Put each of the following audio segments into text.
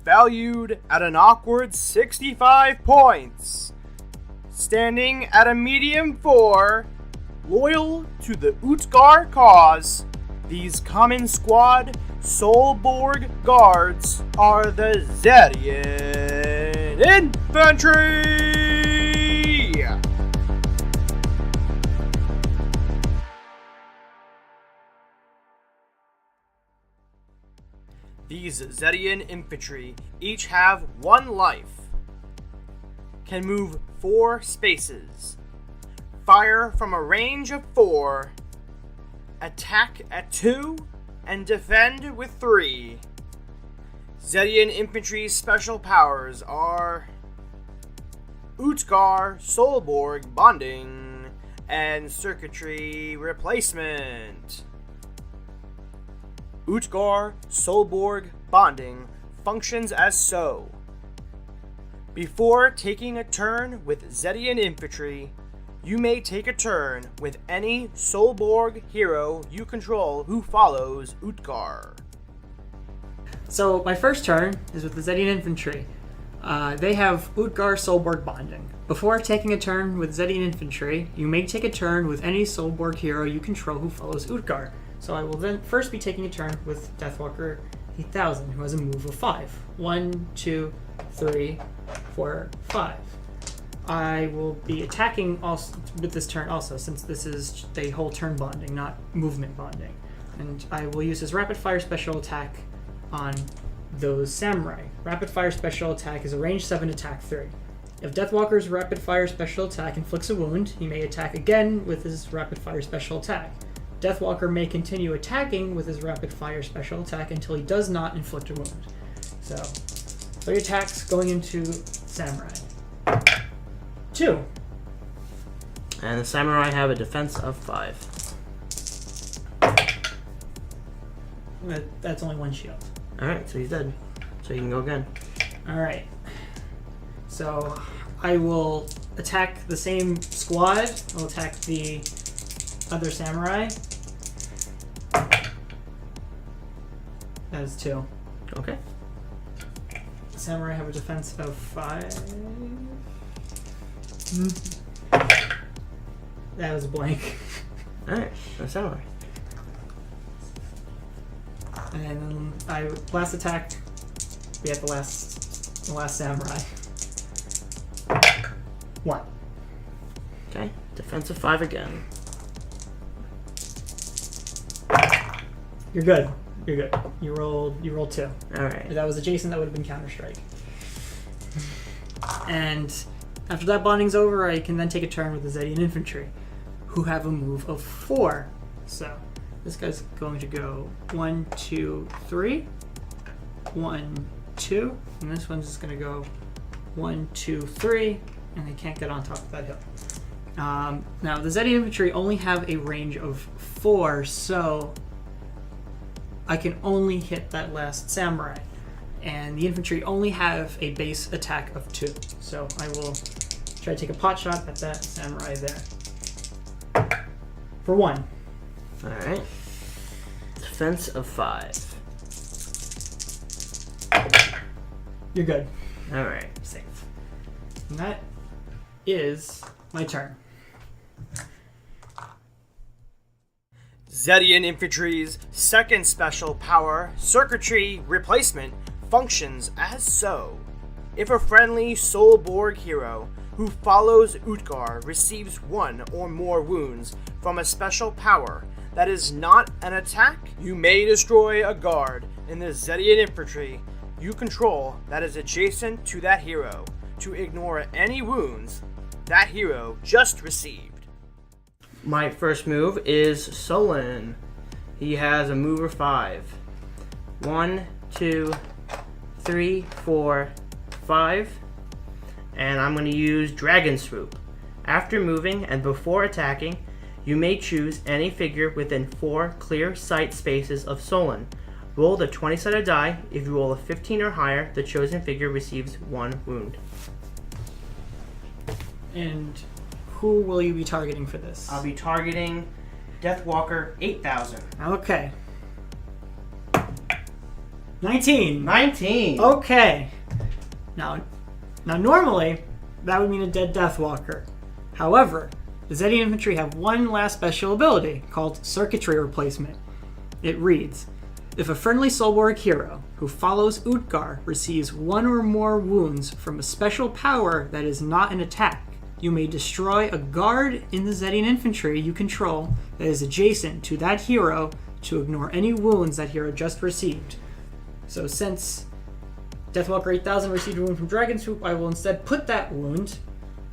valued at an awkward 65 points. Standing at a medium 4, loyal to the Utgar cause, these common squad Solborg guards are the Zettian Infantry! These Zettian Infantry each have 1 life, can move 4 spaces, fire from a range of 4, attack at 2, and defend with 3. Zettian Infantry's special powers are Utgar Solborg Bonding and Circuitry Replacement. Utgar Solborg Bonding functions as so. Before taking a turn with Zettian Infantry, you may take a turn with any Solborg hero you control who follows Utgar. So my first turn is with the Zettian Infantry. They have Utgar Solborg Bonding. Before taking a turn with Zettian Infantry, you may take a turn with any Solborg hero you control who follows Utgar. So I will then first be taking a turn with Deathwalker 8000, who has a move of 5. 1, 2, 3, 4, 5. I will be attacking also with this turn also, since this is a whole turn bonding, not movement bonding. And I will use his rapid fire special attack on those samurai. Rapid fire special attack is a range 7 attack 3. If Deathwalker's rapid fire special attack inflicts a wound, he may attack again with his rapid fire special attack. Deathwalker may continue attacking with his rapid fire special attack until he does not inflict a wound. So, 3 attacks going into Samurai. 2. And the Samurai have a defense of 5. That's only 1 shield. Alright, so he's dead. So you can go again. Alright. So, I will attack the same squad. I'll attack the other Samurai. That is 2. Okay. The Samurai have a defense of 5. That was a blank. Alright, the Samurai. And then last attack, we have the last Samurai. 1. Okay, defense of 5 again. You're good. You're good. You rolled 2. Alright. If that was adjacent, that would have been Counter-Strike. And after that bonding's over, I can then take a turn with the Zettian Infantry, who have a move of 4. So this guy's going to go 1, 2, 3. 1, 2. And this one's just going to go 1, 2, 3. And they can't get on top of that hill. Now, the Zettian Infantry only have a range of 4, so I can only hit that last Samurai. And the infantry only have a base attack of 2. So I will try to take a pot shot at that Samurai there. For 1. Alright. Defense of 5. You're good. Alright. Safe. And that is my turn. Zettian Infantry's second special power, Circuitry Replacement, functions as so. If a friendly Solborg hero who follows Utgar receives 1 or more wounds from a special power that is not an attack, you may destroy a guard in the Zettian Infantry you control that is adjacent to that hero to ignore any wounds that hero just received. My first move is Solon. He has a move of 5. 1, 2, 3, 4, 5. And I'm going to use Dragon Swoop. After moving and before attacking, you may choose any figure within 4 clear sight spaces of Solon. Roll the 20-sided die. If you roll a 15 or higher, the chosen figure receives 1 wound. And who will you be targeting for this? I'll be targeting Deathwalker 8000. Okay. 19. 19. Okay. Now normally, that would mean a dead Deathwalker. However, the Zettian Infantry have one last special ability called Circuitry Replacement. It reads, if a friendly Soulborg hero who follows Utgar receives one or more wounds from a special power that is not an attack, you may destroy a guard in the Zettian Infantry you control that is adjacent to that hero to ignore any wounds that hero just received. So since Deathwalker 8000 received a wound from Dragon Swoop, I will instead put that wound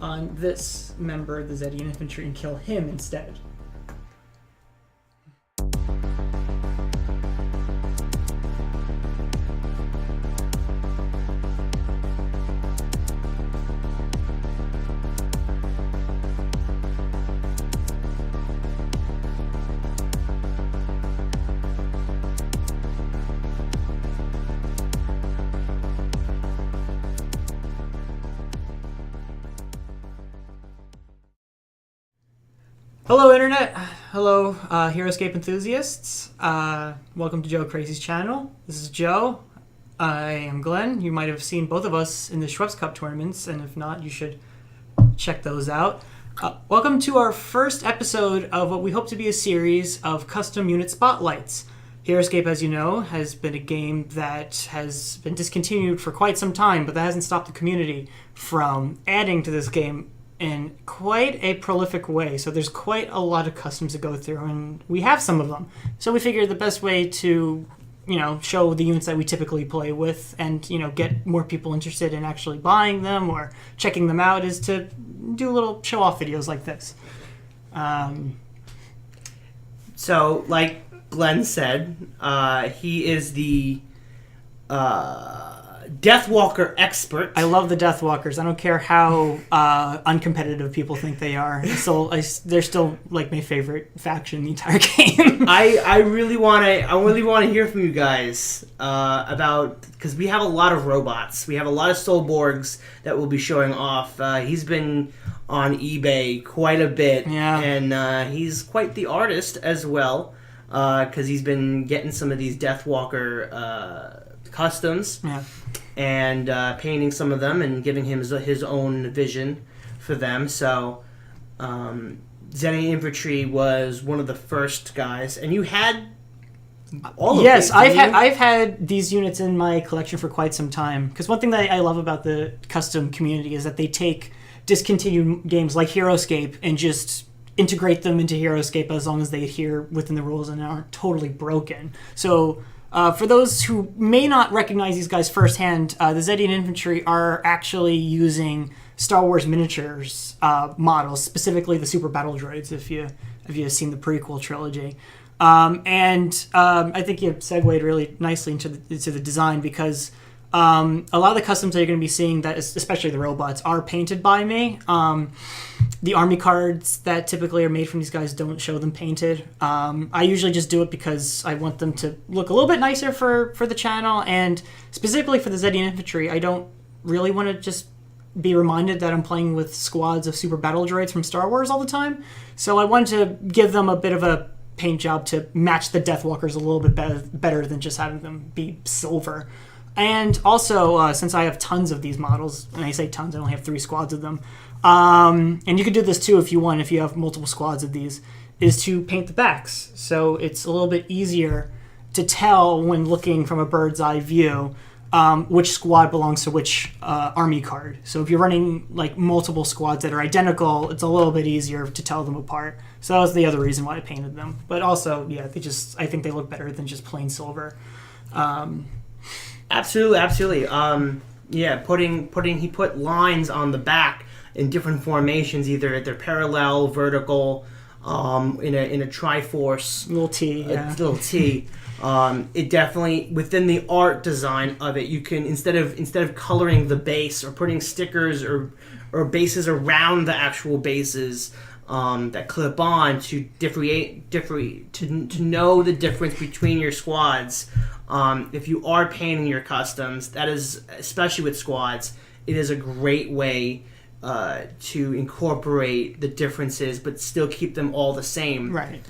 on this member of the Zettian Infantry and kill him instead. Hello, Internet. Hello, Heroscape enthusiasts. Welcome to Joe Crazy's channel. This is Joe. I am Glenn. You might have seen both of us in the Schweppes Cup tournaments, and if not, you should check those out. Welcome to our first episode of what we hope to be a series of custom unit spotlights. Heroscape, as you know, has been a game that has been discontinued for quite some time, but that hasn't stopped the community from adding to this game in quite a prolific way. So there's quite a lot of customs to go through, and we have some of them. So we figured the best way to, show the units that we typically play with and, get more people interested in actually buying them or checking them out is to do little show-off videos like this. So, like Glenn said, he is the Deathwalker expert. I love the Deathwalkers. I don't care how uncompetitive people think they are. They're still like my favorite faction in the entire game. I really want to hear from you guys about, because we have a lot of robots. We have a lot of Soulborgs that we'll be showing off. He's been on eBay quite a bit, and he's quite the artist as well, because he's been getting some of these Deathwalker customs. Yeah. And painting some of them and giving him his own vision for them. So, Zettian Infantry was one of the first guys, and you had all of yes, these, I've had these units in my collection for quite some time. Because one thing that I love about the custom community is that they take discontinued games like Heroscape and just integrate them into Heroscape as long as they adhere within the rules and aren't totally broken. So, for those who may not recognize these guys firsthand, the Zettian Infantry are actually using Star Wars miniatures models, specifically the Super Battle Droids, if you've seen the prequel trilogy. I think you segued really nicely into the design, because a lot of the customs that you're going to be seeing, that is, especially the robots, are painted by me. The army cards that typically are made from these guys don't show them painted. I usually just do it because I want them to look a little bit nicer for the channel, and specifically for the Zettian Infantry, I don't really want to just be reminded that I'm playing with squads of Super Battle Droids from Star Wars all the time. So I wanted to give them a bit of a paint job to match the Deathwalkers a little bit better than just having them be silver. And also, since I have tons of these models, and I say tons, I only have 3 squads of them, and you could do this too if you want, if you have multiple squads of these, is to paint the backs. So it's a little bit easier to tell when looking from a bird's eye view which squad belongs to which army card. So if you're running like multiple squads that are identical, it's a little bit easier to tell them apart. So that was the other reason why I painted them. But also, I think they look better than just plain silver. Absolutely. He put lines on the back in different formations, either they're parallel, vertical, in a Triforce, Little T. It definitely, within the art design of it, you can, instead of coloring the base or putting stickers or bases around the actual bases that clip on to to know the difference between your squads. If you are painting your customs, that is, especially with squads, it is a great way to incorporate the differences but still keep them all the same. Right.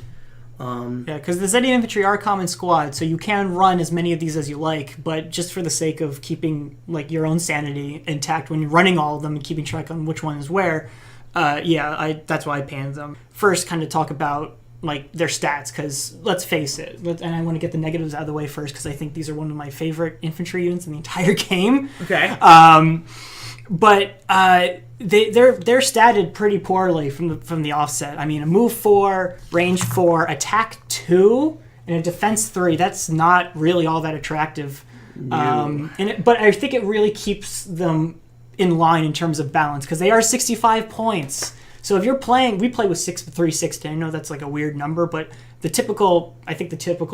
Yeah, because the Zettian Infantry are common squad, so you can run as many of these as you like, but just for the sake of keeping like your own sanity intact when you're running all of them and keeping track on which one is where, that's why I panned them. First, kind of talk about like their stats, because let's face it, and I want to get the negatives out of the way first, because I think these are one of my favorite infantry units in the entire game. Okay. But they're statted pretty poorly from the offset. I mean, a move 4, range 4, attack 2, and a defense 3. That's not really all that attractive. No. But I think it really keeps them in line in terms of balance, because they are 65 points. So if you're playing, we play with 360. I know that's like a weird number, but the typical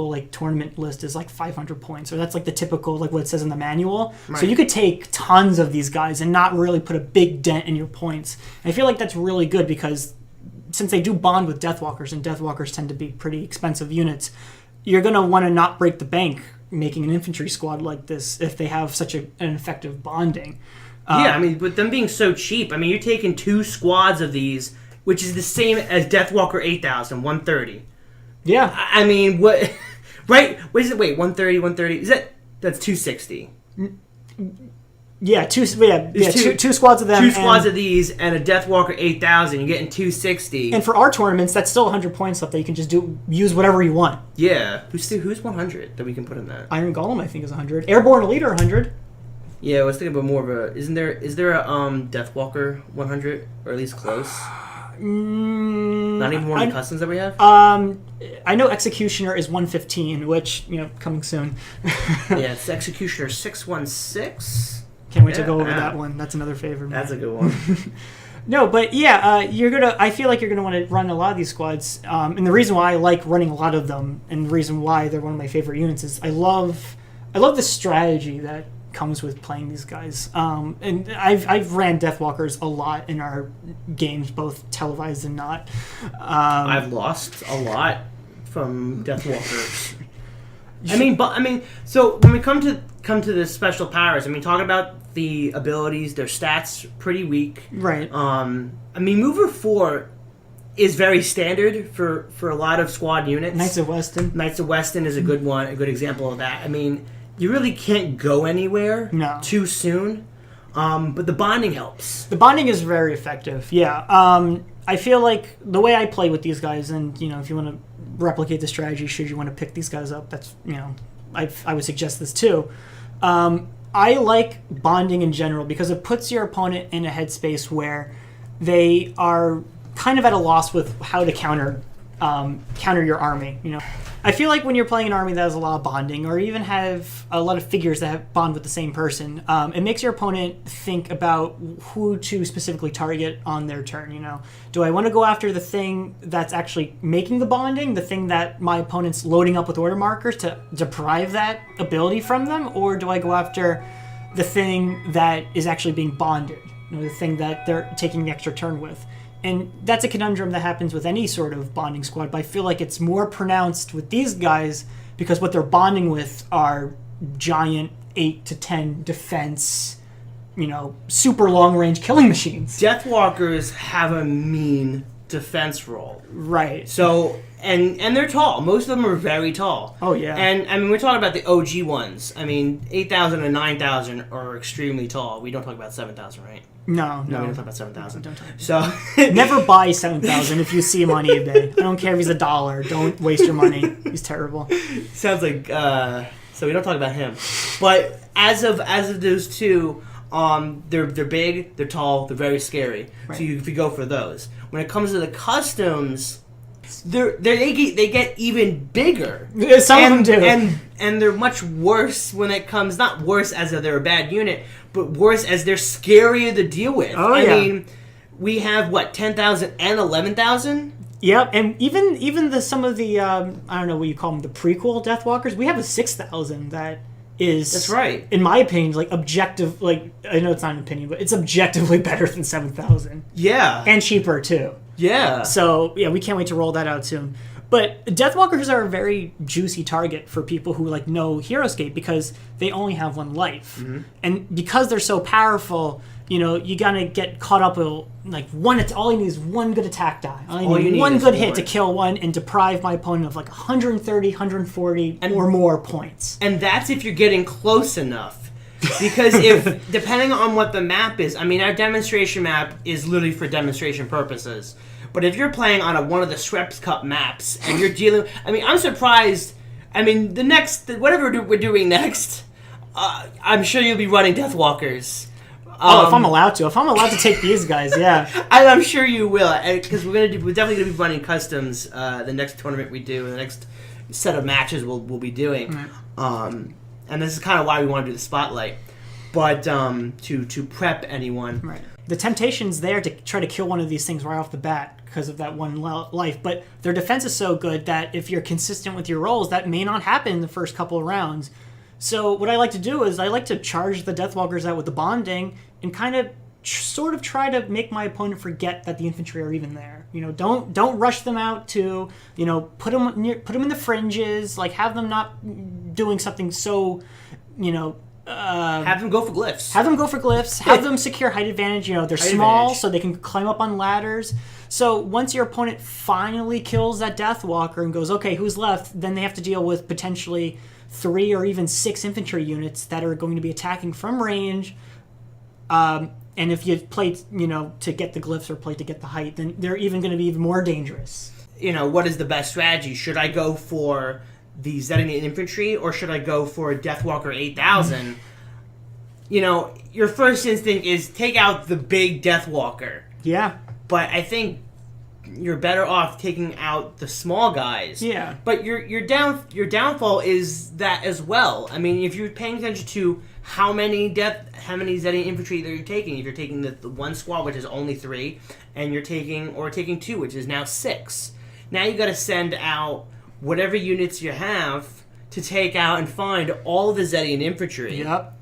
like tournament list is like 500 points, or that's like the typical, like what it says in the manual. Right. So you could take tons of these guys and not really put a big dent in your points. And I feel like that's really good, because since they do bond with Deathwalkers, and Deathwalkers tend to be pretty expensive units, you're going to want to not break the bank making an infantry squad like this if they have such an effective bonding. Yeah, I mean, with them being so cheap, I mean, you're taking 2 squads of these, which is the same as Deathwalker 8000, 130. Yeah. I mean, what... Right? What is it? Wait, 130? Is that's 260? Yeah, two squads of them. 2 squads of these and a Deathwalker 8000. You're getting 260. And for our tournaments, that's still 100 points left that you can just use whatever you want. Yeah. Who's 100 that we can put in that? Iron Golem, I think, is 100. Airborne Elite are 100. Yeah, I was thinking about more of a... Is there a Deathwalker 100? Or at least close? Not even one of the customs that we have? I know Executioner is 115, which, coming soon. Yeah, it's Executioner 616. Can't wait to go over that one. That's another favorite. That's a good one. No, but yeah, I feel like you're gonna want to run a lot of these squads. And the reason why I like running a lot of them, and the reason why they're one of my favorite units, is I love the strategy that comes with playing these guys. And I've ran Deathwalkers a lot in our games, both televised and not. I've lost a lot from Deathwalkers. So when we come to the special powers, talking about the abilities, their stats pretty weak. Right. Mover 4 is very standard for a lot of squad units. Knights of Weston is a good one, a good example of that. You really can't go anywhere too soon, but the bonding helps. The bonding is very effective, yeah. I feel like the way I play with these guys, and if you want to replicate the strategy, should you want to pick these guys up, that's I would suggest this too. I like bonding in general because it puts your opponent in a headspace where they are kind of at a loss with how to counter your army. I feel like when you're playing an army that has a lot of bonding, or even have a lot of figures that bond with the same person, it makes your opponent think about who to specifically target on their turn. Do I want to go after the thing that's actually making the bonding, the thing that my opponent's loading up with order markers to deprive that ability from them, or do I go after the thing that is actually being bonded, the thing that they're taking the extra turn with? And that's a conundrum that happens with any sort of bonding squad, but I feel like it's more pronounced with these guys because what they're bonding with are giant 8 to 10 defense, super long-range killing machines. Deathwalkers have a mean defense roll. Right. So, and they're tall. Most of them are very tall. Oh, yeah. And we're talking about the OG ones. 8,000 and 9,000 are extremely tall. We don't talk about 7,000, right? No, we don't talk about 7,000. Don't talk about so never buy 7,000 if you see him on eBay. I don't care if he's $1. Don't waste your money. He's terrible. Sounds like so we don't talk about him. But as of those two, they're big, they're tall, they're very scary. Right. So if you go for those. When it comes to the customs, they get even bigger. Some of them do. And they're much worse when it comes, not worse as if they're a bad unit, but worse as they're scarier to deal with. Oh, we have, 10,000 and 11,000? Yep, and even some of the, I don't know what you call them, the prequel Deathwalkers, we have a 6,000 that is... That's right. In my opinion, objective, I know it's not an opinion, but it's objectively better than 7,000. Yeah. And cheaper, too. Yeah. So, yeah, we can't wait to roll that out soon. But Deathwalkers are a very juicy target for people who like know Heroscape because they only have one life, and because they're so powerful, you gotta get caught up with like one. All you need is one good attack die. All you need one good hit to kill one and deprive my opponent of like 130, 140 or more points. And that's if you're getting close enough. Because if, depending on what the map is, I mean, our demonstration map is literally for demonstration purposes. But if you're playing on one of the Schweppes Cup maps and you're dealing, I mean, I'm surprised. I mean, whatever we're doing next, I'm sure you'll be running Deathwalkers. If I'm allowed to take these guys, yeah. I'm sure you will, because we're definitely gonna be running customs. The next tournament we do, and the next set of matches we'll be doing. And this is kind of why we want to do the spotlight, but to prep anyone. Right. The temptation's there to try to kill one of these things right off the bat because of that one life, but their defense is so good that if you're consistent with your rolls, that may not happen in the first couple of rounds. So what I like to do is I like to charge the Deathwalkers out with the bonding and kind of sort of try to make my opponent forget that the infantry are even there. Don't rush them out to, put them in the fringes, like have them not doing something so, have them go for glyphs. Have them secure height advantage. They're small, so they can climb up on ladders. So once your opponent finally kills that Deathwalker and goes, okay, who's left? Then they have to deal with potentially 3 or even 6 infantry units that are going to be attacking from range. And if you play, to get the glyphs or play to get the height, then they're even going to be even more dangerous. What is the best strategy? Should I go for the Zettian Infantry or should I go for a Deathwalker 8000? Your first instinct is take out the big Deathwalker. Yeah. But I think you're better off taking out the small guys. Yeah. But your downfall is that as well. I mean, if you're paying attention to how many Zettian Infantry that you're taking, if you're taking the one squad, which is only 3, and you're taking 2, which is now 6. Now you got to send out whatever units you have to take out and find all the Zettian Infantry. Yep.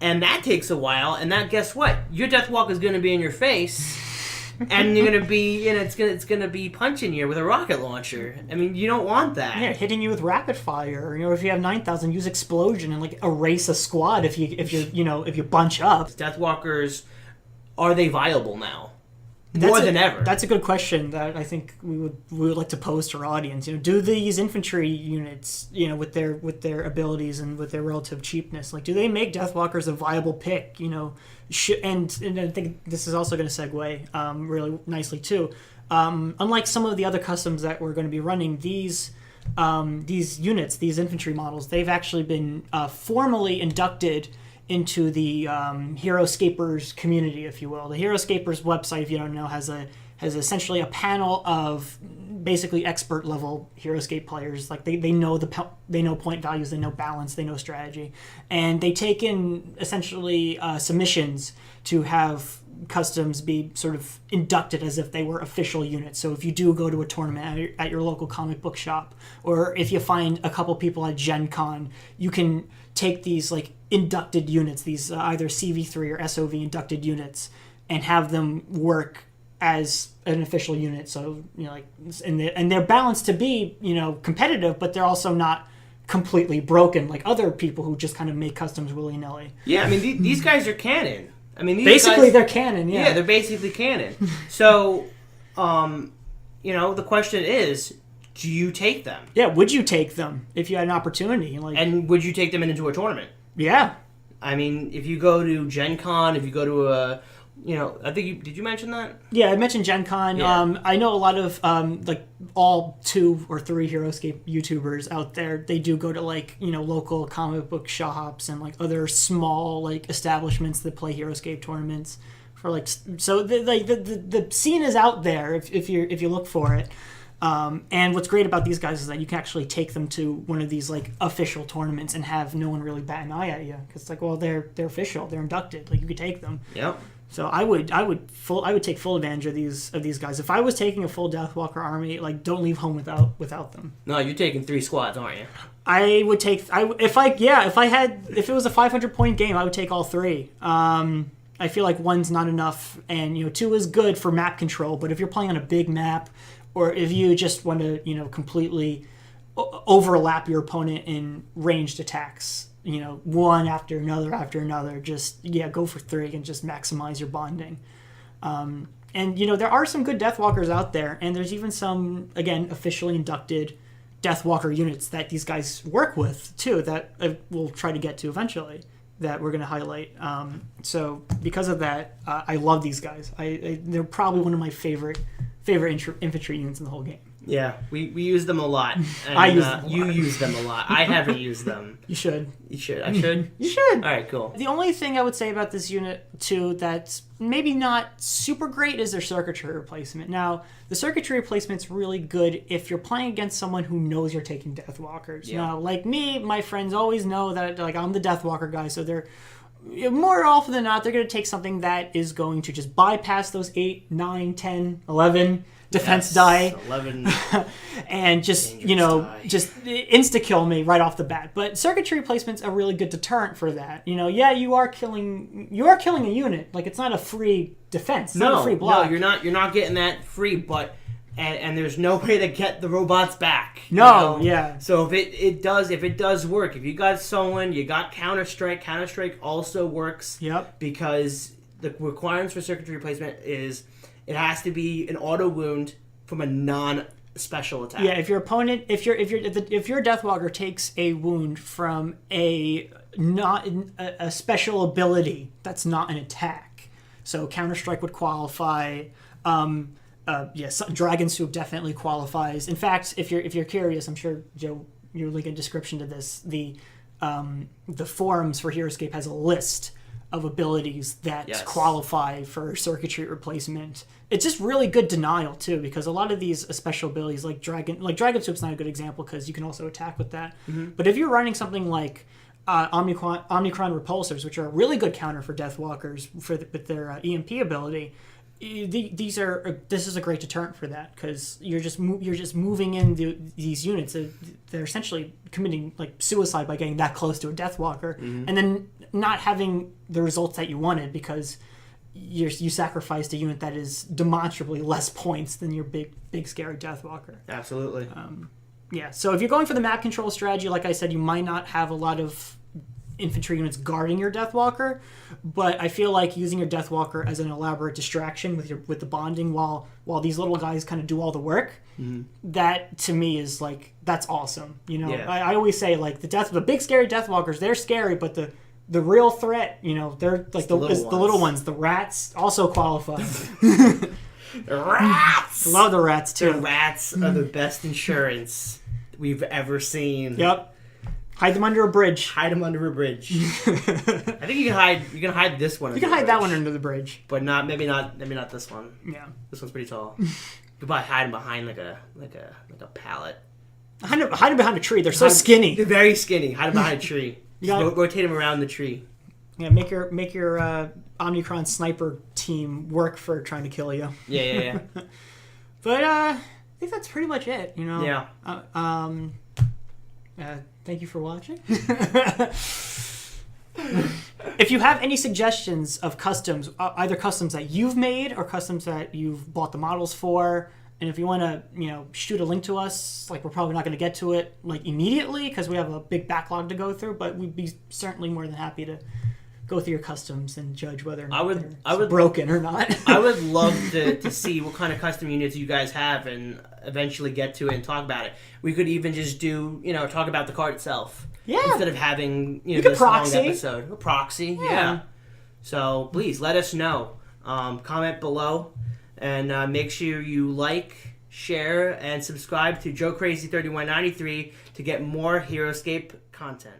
And that takes a while. And that, guess what? Your Deathwalker is going to be in your face. And you're gonna be, it's gonna be punching you with a rocket launcher. I mean, you don't want that. Yeah, hitting you with rapid fire. If you have 9,000, use explosion and like erase a squad if you bunch up. Deathwalkers, are they viable now? More than ever. That's a good question that I think we would like to pose to our audience. Do these infantry units, with their abilities and with their relative cheapness, like do they make Deathwalkers a viable pick? And I think this is also going to segue really nicely too. Unlike some of the other customs that we're going to be running, these units, these infantry models, they've actually been formally inducted into the Heroscapers community, if you will. The Heroscapers website, if you don't know, has essentially a panel of basically expert level Heroscape players. Like they know they know point values, they know balance, they know strategy, and they take in essentially submissions to have customs be sort of inducted as if they were official units. So if you do go to a tournament at your local comic book shop, or if you find a couple people at Gen Con, you can take these like inducted units, these either CV3 or SOV inducted units, and have them work as an official unit. So and they're balanced to be competitive, but they're also not completely broken like other people who just kind of make customs willy-nilly. Yeah, I mean these guys are canon. I mean they're canon. Yeah, they're basically canon. So, the question is, do you take them? Yeah, would you take them if you had an opportunity? And would you take them into a tournament? Yeah. I mean, if you go to Gen Con, if you go to a, I think did you mention that? Yeah, I mentioned Gen Con. Yeah. I know a lot of, all 2 or 3 Heroscape YouTubers out there, they do go to, local comic book shops and, other small, establishments that play Heroscape tournaments. So the scene is out there if you look for it. And what's great about these guys is that you can actually take them to one of these official tournaments and have no one really bat an eye at you because they're official, they're inducted, you could take them. Yep. So I would take full advantage of these guys. If I was taking a full Deathwalker army, don't leave home without them. No, you're taking 3 squads, aren't you? I would take if it was a 500-point game, I would take all 3. I feel like 1's not enough, and 2 is good for map control. But if you're playing on a big map, or if you just want to, completely overlap your opponent in ranged attacks, one after another, just, go for 3 and just maximize your bonding. And, there are some good Deathwalkers out there, and there's even some, again, officially inducted Deathwalker units that these guys work with, too, that we'll try to get to eventually, that we're going to highlight. So because of that, I love these guys. They're probably one of my favorite infantry units in the whole game. Yeah, we use them a lot. And, I use them a lot. You use them a lot. I haven't used them. You should. You should. I should? You should. All right, cool. The only thing I would say about this unit, too, that's maybe not super great is their circuitry replacement. Now, the circuitry replacement's really good if you're playing against someone who knows you're taking Deathwalkers. Yeah. Now, like me, my friends always know that I'm the Deathwalker guy, so they're more often than not, they're going to take something that is going to just bypass those 8, 9, 10, 11 defense die 11 and just die. just insta kill me right off the bat. But circuitry replacement's a really good deterrent for that. You are killing a unit. Like, it's not a free defense, not a free block. No, you're not getting that free, but and there's no way to get the robots back. No, yeah. So if it does work, if you got Solon, you got Counter-Strike also works. Yep. Because the requirements for circuitry replacement is it has to be an auto wound from a non-special attack. Yeah, if your opponent, if your Deathwalker takes a wound from a special ability that's not an attack, so Counter-Strike would qualify. Dragon Soup definitely qualifies. In fact, if you're curious, I'm sure Joe, you'll link a description to this. The forums for Heroscape has a list of abilities that qualify for circuitry replacement. It's just really good denial too, because a lot of these special abilities like Dragon Soup's not a good example because you can also attack with that. Mm-hmm. But if you're running something like Omnicron Repulsors, which are a really good counter for Deathwalkers with their EMP ability, this is a great deterrent for that, because you're just moving in these units. They're essentially committing like suicide by getting that close to a Deathwalker, mm-hmm. and then not having the results that you wanted because you sacrificed a unit that is demonstrably less points than your big scary Deathwalker. Absolutely. So if you're going for the map control strategy, like I said, you might not have a lot of infantry units guarding your Deathwalker, but I feel like using your Deathwalker as an elaborate distraction with the bonding while these little guys kind of do all the work, mm-hmm. that to me is like, that's awesome. I always say like the big scary Deathwalkers, they're scary, but the real threat, they're like the little ones. The rats also qualify. The rats! Love the rats too. The rats are the best insurance we've ever seen. Yep. Hide them under a bridge. I think you can hide this one. You can hide that one under the bridge, but maybe not this one. Yeah, this one's pretty tall. You could probably hide them behind like a pallet. Hide them behind a tree. They're so skinny. They're very skinny. Hide them behind a tree. Rotate them around the tree. Yeah, make your Omnicron sniper team work for trying to kill you. Yeah. But I think that's pretty much it. Yeah. Thank you for watching. If you have any suggestions of customs, either customs that you've made or customs that you've bought the models for, and if you want to, shoot a link to us, like, we're probably not going to get to it like immediately because we have a big backlog to go through, but we'd be certainly more than happy to go through your customs and judge whether or not they're broken or not. I would love to see what kind of custom units you guys have and eventually get to it and talk about it. We could even just do, talk about the card itself. Yeah. Instead of having, this long episode. A proxy, yeah. So please let us know. Comment below and make sure you like, share, and subscribe to Joe Crazy 3193 to get more Heroscape content.